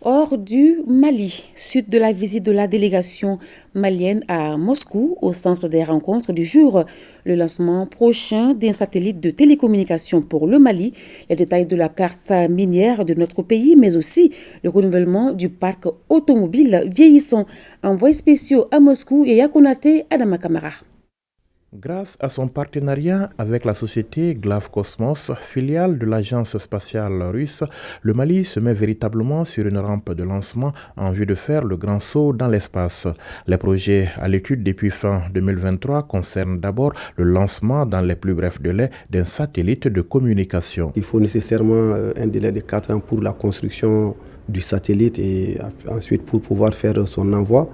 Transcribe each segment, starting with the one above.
Hors du Mali, suite de la visite de la délégation malienne à Moscou au centre des rencontres du jour, le lancement prochain d'un satellite de télécommunication pour le Mali, les détails de la carte minière de notre pays, mais aussi le renouvellement du parc automobile vieillissant. Envoyés spéciaux à Moscou et à Konaté, Adama Kamara. Grâce à son partenariat avec la société Glavkosmos, filiale de l'agence spatiale russe, le Mali se met véritablement sur une rampe de lancement en vue de faire le grand saut dans l'espace. Les projets à l'étude depuis fin 2023 concernent d'abord le lancement dans les plus brefs délais d'un satellite de communication. Il faut nécessairement un délai de 4 ans pour la construction du satellite et ensuite pour pouvoir faire son envoi.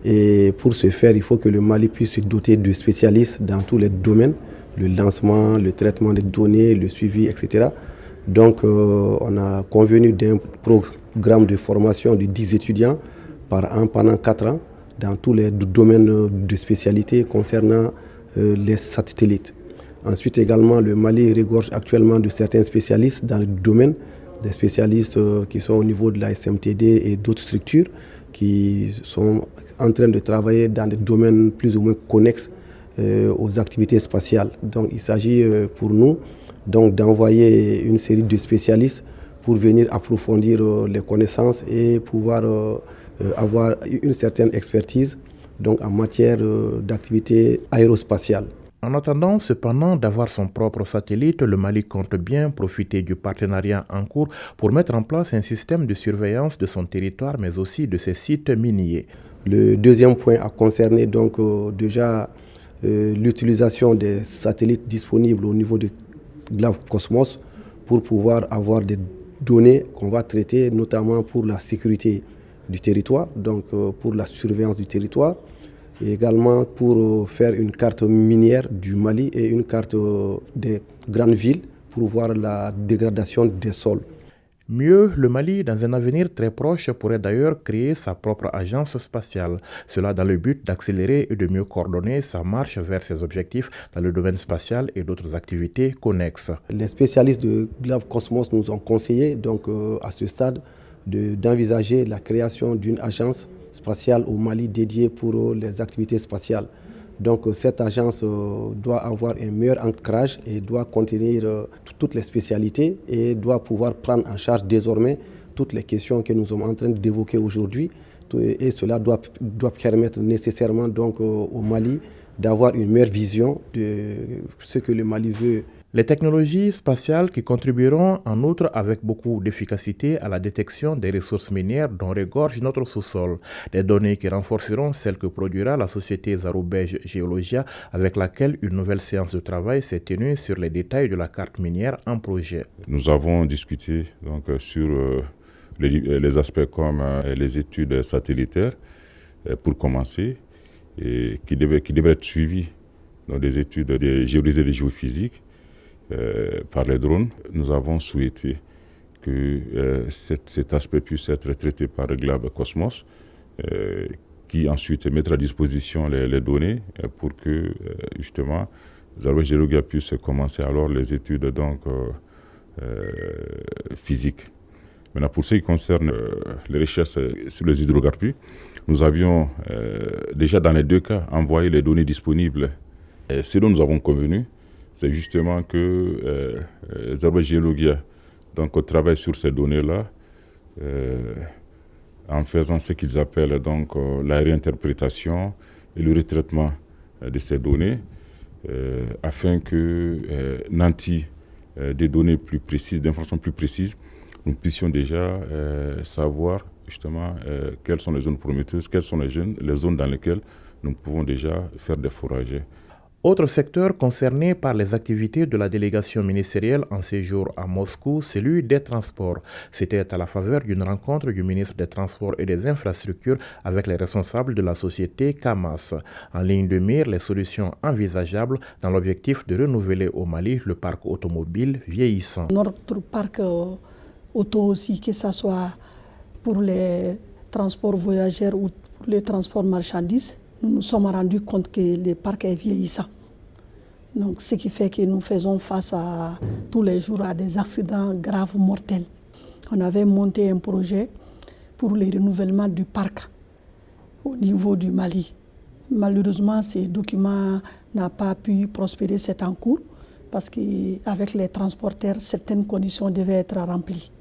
Et pour ce faire, il faut que le Mali puisse se doter de spécialistes dans tous les domaines, le lancement, le traitement des données, le suivi, etc. Donc on a convenu d'un programme de formation de 10 étudiants par an pendant 4 ans dans tous les domaines de spécialité concernant les satellites. Ensuite également, le Mali regorge actuellement de certains spécialistes dans le domaine, des spécialistes qui sont au niveau de la SMTD et d'autres structures qui sont en train de travailler dans des domaines plus ou moins connexes aux activités spatiales. Donc il s'agit pour nous d'envoyer une série de spécialistes pour venir approfondir les connaissances et pouvoir avoir une certaine expertise en matière d'activité aérospatiale. En attendant cependant d'avoir son propre satellite, le Mali compte bien profiter du partenariat en cours pour mettre en place un système de surveillance de son territoire mais aussi de ses sites miniers. Le deuxième point a concerné déjà l'utilisation des satellites disponibles au niveau de Glavkosmos pour pouvoir avoir des données qu'on va traiter notamment pour la sécurité du territoire, pour la surveillance du territoire, et également pour faire une carte minière du Mali et une carte des grandes villes pour voir la dégradation des sols. Mieux, le Mali, dans un avenir très proche, pourrait d'ailleurs créer sa propre agence spatiale. Cela dans le but d'accélérer et de mieux coordonner sa marche vers ses objectifs dans le domaine spatial et d'autres activités connexes. Les spécialistes de Glavkosmos nous ont conseillé à ce stade d'envisager la création d'une agence spatiale au Mali dédiée pour les activités spatiales. Donc cette agence doit avoir un meilleur ancrage et doit contenir toutes les spécialités et doit pouvoir prendre en charge désormais toutes les questions que nous sommes en train d'évoquer aujourd'hui. Et cela doit permettre nécessairement au Mali d'avoir une meilleure vision de ce que le Mali veut. Les technologies spatiales qui contribueront en outre avec beaucoup d'efficacité à la détection des ressources minières dont regorge notre sous-sol. Des données qui renforceront celles que produira la société Zarubej Geologia avec laquelle une nouvelle séance de travail s'est tenue sur les détails de la carte minière en projet. Nous avons discuté sur les aspects comme les études satellitaires pour commencer et qui devraient être suivies dans des études de géodésie et de géophysique. Par les drones, nous avons souhaité que cet aspect puisse être traité par Glavkosmos, qui ensuite mettra à disposition les données pour que justement Zarubej Geologia puisse commencer alors les études physiques. Maintenant, pour ce qui concerne les recherches sur les hydrocarbures, nous avions déjà dans les deux cas envoyé les données disponibles. Et ce dont nous avons convenu, c'est justement que Zarubej Geologia travaille sur ces données-là en faisant ce qu'ils appellent la réinterprétation et le retraitement de ces données afin que nanti des données plus précises, d'informations plus précises, nous puissions déjà savoir justement quelles sont les zones prometteuses, quelles sont les zones dans lesquelles nous pouvons déjà faire des forages. Autre secteur concerné par les activités de la délégation ministérielle en séjour à Moscou, celui des transports. C'était à la faveur d'une rencontre du ministre des Transports et des Infrastructures avec les responsables de la société Camas. En ligne de mire, les solutions envisageables dans l'objectif de renouveler au Mali le parc automobile vieillissant. Notre parc auto aussi, que ce soit pour les transports voyageurs ou pour les transports marchandises, nous nous sommes rendus compte que le parc est vieillissant. Donc, ce qui fait que nous faisons face tous les jours à des accidents graves mortels. On avait monté un projet pour le renouvellement du parc au niveau du Mali. Malheureusement, ce document n'a pas pu prospérer, c'est en cours, parce qu'avec les transporteurs, certaines conditions devaient être remplies.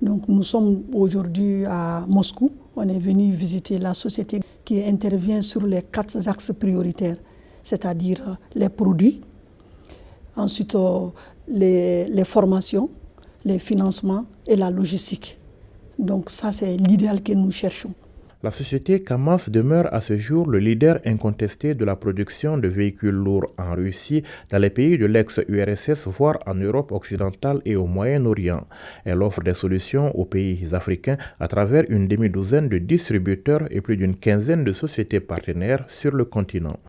Donc nous sommes aujourd'hui à Moscou. On est venu visiter la société qui intervient sur les 4 axes prioritaires, c'est-à-dire les produits, ensuite les formations, les financements et la logistique. Donc ça, c'est l'idéal que nous cherchons. La société Kamaz demeure à ce jour le leader incontesté de la production de véhicules lourds en Russie, dans les pays de l'ex-URSS, voire en Europe occidentale et au Moyen-Orient. Elle offre des solutions aux pays africains à travers une demi-douzaine de distributeurs et plus d'une quinzaine de sociétés partenaires sur le continent.